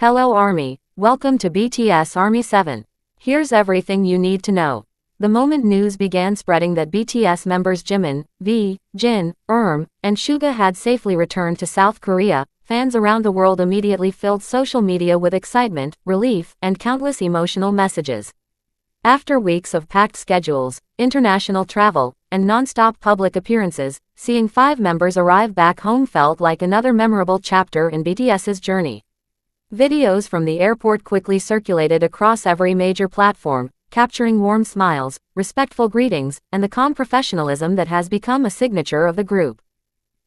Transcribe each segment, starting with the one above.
Hello Army, welcome to BTS Army 7. Here's everything you need to know. The moment news began spreading that BTS members Jimin, V, Jin, and SUGA had safely returned to South Korea, fans around the world immediately filled social media with excitement, relief, and countless emotional messages. After weeks of packed schedules, international travel, and non-stop public appearances, seeing 5 members arrive back home felt like another memorable chapter in BTS's journey. Videos from the airport quickly circulated across every major platform, capturing warm smiles, respectful greetings, and the calm professionalism that has become a signature of the group.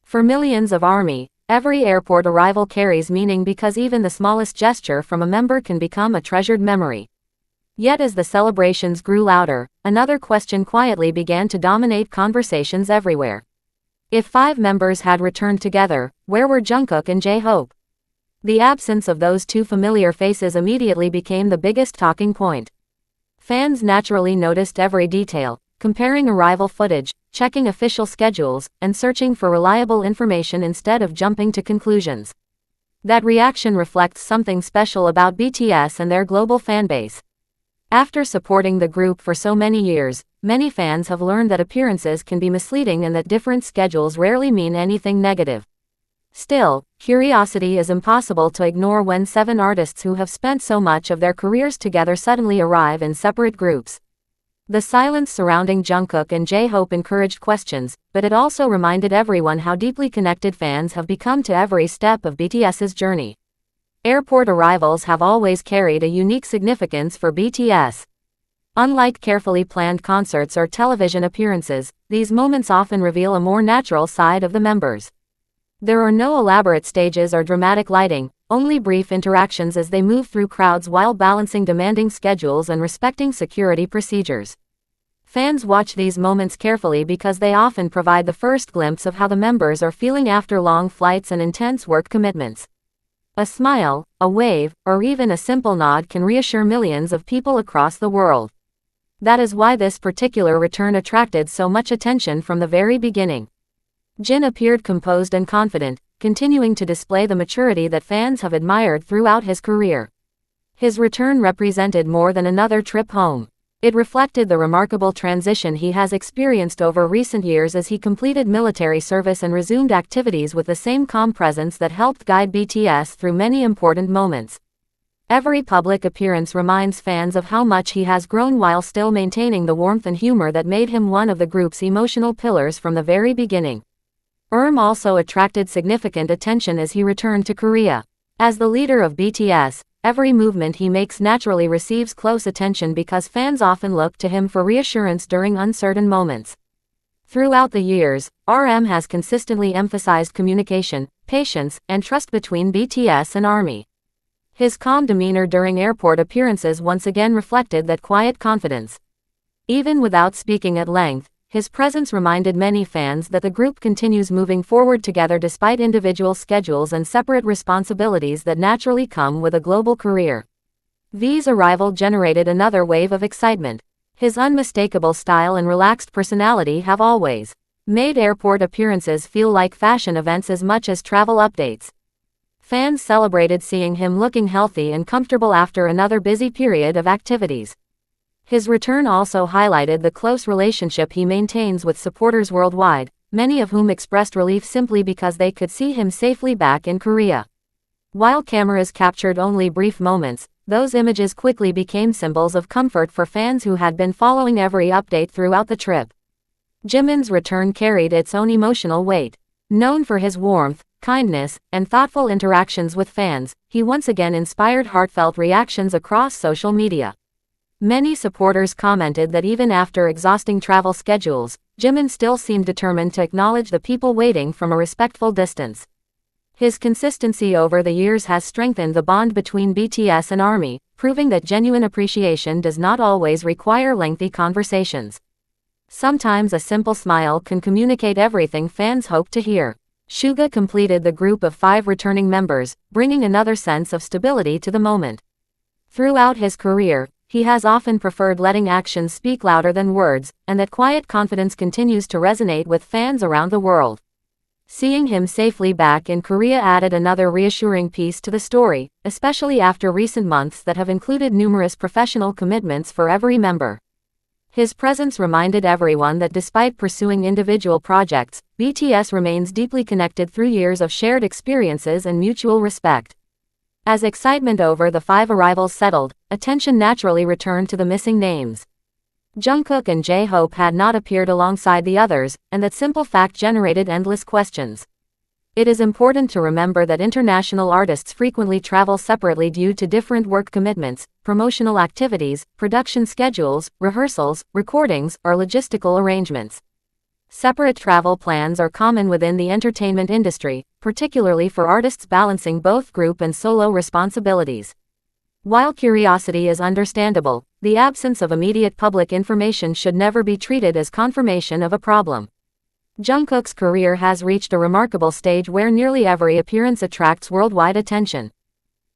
For millions of ARMY, every airport arrival carries meaning because even the smallest gesture from a member can become a treasured memory. Yet as the celebrations grew louder, another question quietly began to dominate conversations everywhere. If 5 members had returned together, where were Jungkook and J-Hope? The absence of those 2 familiar faces immediately became the biggest talking point. Fans naturally noticed every detail, comparing arrival footage, checking official schedules, and searching for reliable information instead of jumping to conclusions. That reaction reflects something special about BTS and their global fanbase. After supporting the group for so many years, many fans have learned that appearances can be misleading and that different schedules rarely mean anything negative. Still, curiosity is impossible to ignore when 7 artists who have spent so much of their careers together suddenly arrive in separate groups. The silence surrounding Jungkook and J-Hope encouraged questions, but it also reminded everyone how deeply connected fans have become to every step of BTS's journey. Airport arrivals have always carried a unique significance for BTS. Unlike carefully planned concerts or television appearances, these moments often reveal a more natural side of the members. There are no elaborate stages or dramatic lighting, only brief interactions as they move through crowds while balancing demanding schedules and respecting security procedures. Fans watch these moments carefully because they often provide the first glimpse of how the members are feeling after long flights and intense work commitments. A smile, a wave, or even a simple nod can reassure millions of people across the world. That is why this particular return attracted so much attention from the very beginning. Jin appeared composed and confident, continuing to display the maturity that fans have admired throughout his career. His return represented more than another trip home. It reflected the remarkable transition he has experienced over recent years as he completed military service and resumed activities with the same calm presence that helped guide BTS through many important moments. Every public appearance reminds fans of how much he has grown while still maintaining the warmth and humor that made him one of the group's emotional pillars from the very beginning. Also attracted significant attention as he returned to Korea. As the leader of BTS, every movement he makes naturally receives close attention because fans often look to him for reassurance during uncertain moments. Throughout the years, has consistently emphasized communication, patience, and trust between BTS and ARMY. His calm demeanor during airport appearances once again reflected that quiet confidence. Even without speaking at length, his presence reminded many fans that the group continues moving forward together despite individual schedules and separate responsibilities that naturally come with a global career. V's arrival generated another wave of excitement. His unmistakable style and relaxed personality have always made airport appearances feel like fashion events as much as travel updates. Fans celebrated seeing him looking healthy and comfortable after another busy period of activities. His return also highlighted the close relationship he maintains with supporters worldwide, many of whom expressed relief simply because they could see him safely back in Korea. While cameras captured only brief moments, those images quickly became symbols of comfort for fans who had been following every update throughout the trip. Jimin's return carried its own emotional weight. Known for his warmth, kindness, and thoughtful interactions with fans, he once again inspired heartfelt reactions across social media. Many supporters commented that even after exhausting travel schedules, Jimin still seemed determined to acknowledge the people waiting from a respectful distance. His consistency over the years has strengthened the bond between BTS and ARMY, proving that genuine appreciation does not always require lengthy conversations. Sometimes a simple smile can communicate everything fans hope to hear. SUGA completed the group of 5 returning members, bringing another sense of stability to the moment. Throughout his career, he has often preferred letting actions speak louder than words, and that quiet confidence continues to resonate with fans around the world. Seeing him safely back in Korea added another reassuring piece to the story, especially after recent months that have included numerous professional commitments for every member. His presence reminded everyone that despite pursuing individual projects, BTS remains deeply connected through years of shared experiences and mutual respect. As excitement over the 5 arrivals settled, attention naturally returned to the missing names. Jungkook and J-Hope had not appeared alongside the others, and that simple fact generated endless questions. It is important to remember that international artists frequently travel separately due to different work commitments, promotional activities, production schedules, rehearsals, recordings, or logistical arrangements. Separate travel plans are common within the entertainment industry, particularly for artists balancing both group and solo responsibilities. While curiosity is understandable, the absence of immediate public information should never be treated as confirmation of a problem. Jungkook's career has reached a remarkable stage where nearly every appearance attracts worldwide attention.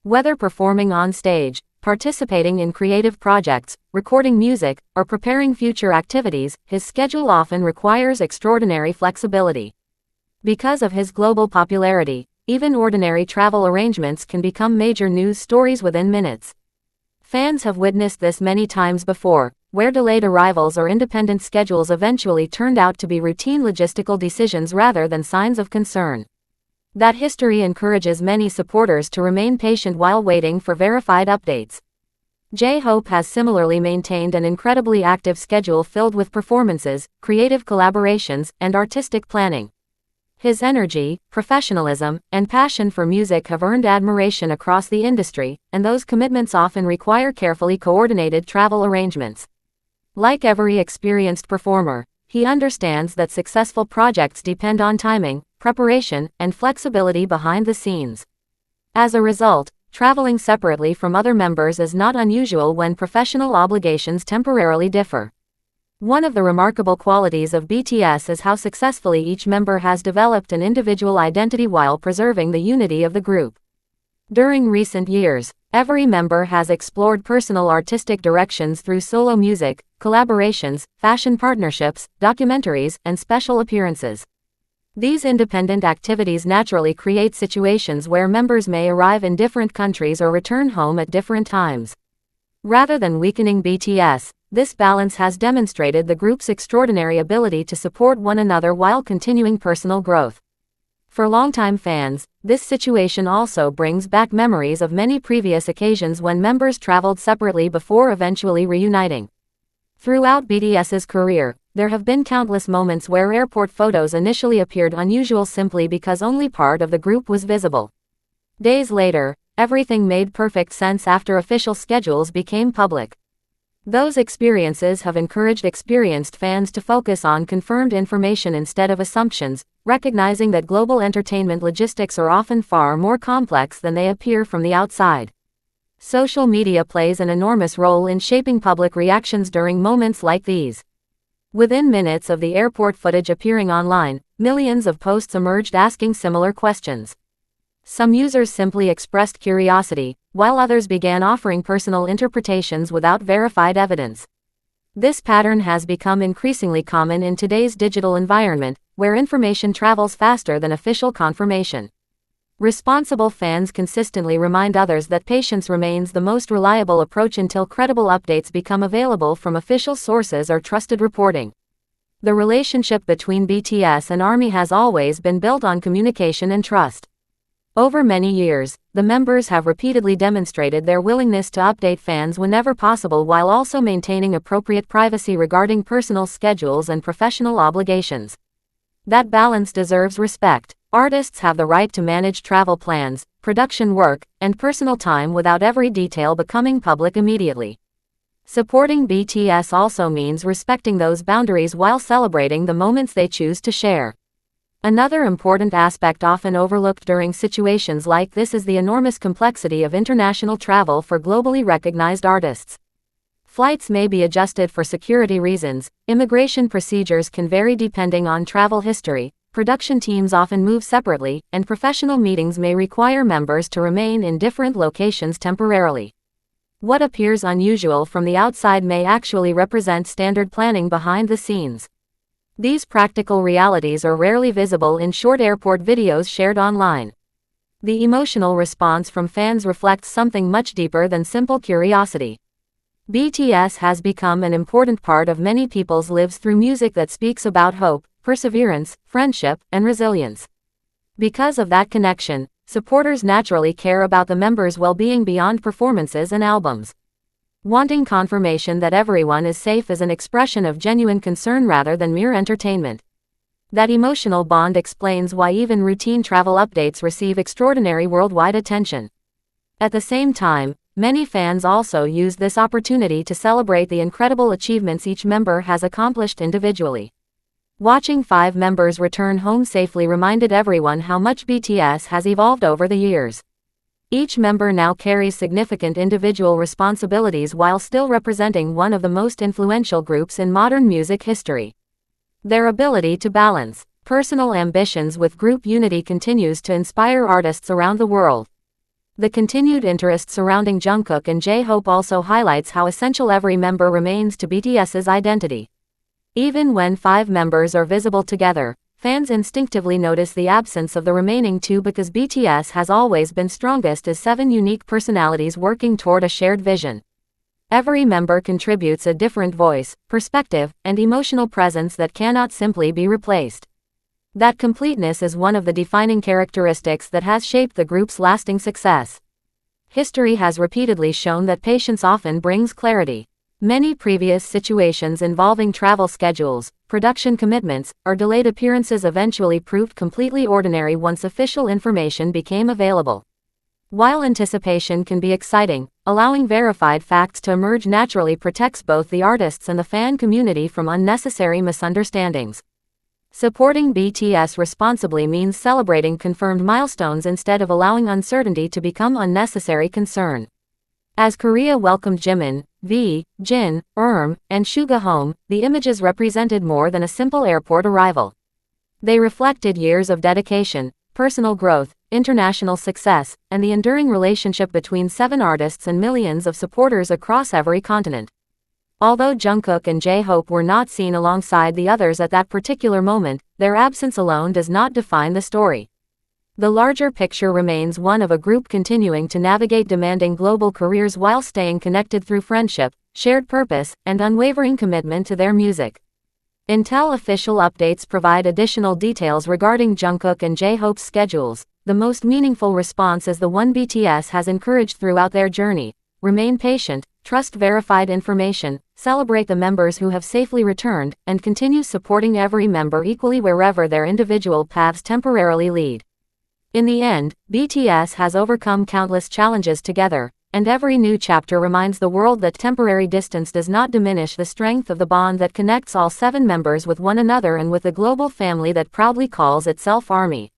Whether performing on stage, participating in creative projects, recording music, or preparing future activities, his schedule often requires extraordinary flexibility. Because of his global popularity, even ordinary travel arrangements can become major news stories within minutes. Fans have witnessed this many times before, where delayed arrivals or independent schedules eventually turned out to be routine logistical decisions rather than signs of concern. That history encourages many supporters to remain patient while waiting for verified updates. J-Hope has similarly maintained an incredibly active schedule filled with performances, creative collaborations, and artistic planning. His energy, professionalism, and passion for music have earned admiration across the industry, and those commitments often require carefully coordinated travel arrangements. Like every experienced performer, he understands that successful projects depend on timing, preparation, and flexibility behind the scenes. As a result, traveling separately from other members is not unusual when professional obligations temporarily differ. One of the remarkable qualities of BTS is how successfully each member has developed an individual identity while preserving the unity of the group. During recent years, every member has explored personal artistic directions through solo music, collaborations, fashion partnerships, documentaries, and special appearances. These independent activities naturally create situations where members may arrive in different countries or return home at different times. Rather than weakening BTS, this balance has demonstrated the group's extraordinary ability to support one another while continuing personal growth. For longtime fans, this situation also brings back memories of many previous occasions when members traveled separately before eventually reuniting. Throughout BTS's career, there have been countless moments where airport photos initially appeared unusual simply because only part of the group was visible. Days later, everything made perfect sense after official schedules became public. Those experiences have encouraged experienced fans to focus on confirmed information instead of assumptions, recognizing that global entertainment logistics are often far more complex than they appear from the outside. Social media plays an enormous role in shaping public reactions during moments like these. Within minutes of the airport footage appearing online, millions of posts emerged asking similar questions. Some users simply expressed curiosity, while others began offering personal interpretations without verified evidence. This pattern has become increasingly common in today's digital environment, where information travels faster than official confirmation. Responsible fans consistently remind others that patience remains the most reliable approach until credible updates become available from official sources or trusted reporting. The relationship between BTS and ARMY has always been built on communication and trust. Over many years, the members have repeatedly demonstrated their willingness to update fans whenever possible while also maintaining appropriate privacy regarding personal schedules and professional obligations. That balance deserves respect. Artists have the right to manage travel plans, production work, and personal time without every detail becoming public immediately. Supporting BTS also means respecting those boundaries while celebrating the moments they choose to share. Another important aspect often overlooked during situations like this is the enormous complexity of international travel for globally recognized artists. Flights may be adjusted for security reasons, immigration procedures can vary depending on travel history, production teams often move separately, and professional meetings may require members to remain in different locations temporarily. What appears unusual from the outside may actually represent standard planning behind the scenes. These practical realities are rarely visible in short airport videos shared online. The emotional response from fans reflects something much deeper than simple curiosity. BTS has become an important part of many people's lives through music that speaks about hope, perseverance, friendship, and resilience. Because of that connection, supporters naturally care about the members' well-being beyond performances and albums. Wanting confirmation that everyone is safe is an expression of genuine concern rather than mere entertainment. That emotional bond explains why even routine travel updates receive extraordinary worldwide attention. At the same time, many fans also use this opportunity to celebrate the incredible achievements each member has accomplished individually. Watching 5 members return home safely reminded everyone how much BTS has evolved over the years. Each member now carries significant individual responsibilities while still representing one of the most influential groups in modern music history. Their ability to balance personal ambitions with group unity continues to inspire artists around the world. The continued interest surrounding Jungkook and J-Hope also highlights how essential every member remains to BTS's identity. Even when 5 members are visible together, fans instinctively notice the absence of the remaining 2 because BTS has always been strongest as 7 unique personalities working toward a shared vision. Every member contributes a different voice, perspective, and emotional presence that cannot simply be replaced. That completeness is one of the defining characteristics that has shaped the group's lasting success. History has repeatedly shown that patience often brings clarity. Many previous situations involving travel schedules, production commitments, or delayed appearances eventually proved completely ordinary once official information became available. While anticipation can be exciting, allowing verified facts to emerge naturally protects both the artists and the fan community from unnecessary misunderstandings. Supporting BTS responsibly means celebrating confirmed milestones instead of allowing uncertainty to become unnecessary concern. As Korea welcomed Jimin, V, Jin, and SUGA home, the images represented more than a simple airport arrival. They reflected years of dedication, personal growth, international success, and the enduring relationship between 7 artists and millions of supporters across every continent. Although Jungkook and J-Hope were not seen alongside the others at that particular moment, their absence alone does not define the story. The larger picture remains one of a group continuing to navigate demanding global careers while staying connected through friendship, shared purpose, and unwavering commitment to their music. Until official updates provide additional details regarding Jungkook and J-Hope's schedules, the most meaningful response is the one BTS has encouraged throughout their journey: remain patient, trust verified information, celebrate the members who have safely returned, and continue supporting every member equally wherever their individual paths temporarily lead. In the end, BTS has overcome countless challenges together, and every new chapter reminds the world that temporary distance does not diminish the strength of the bond that connects all 7 members with one another and with the global family that proudly calls itself ARMY.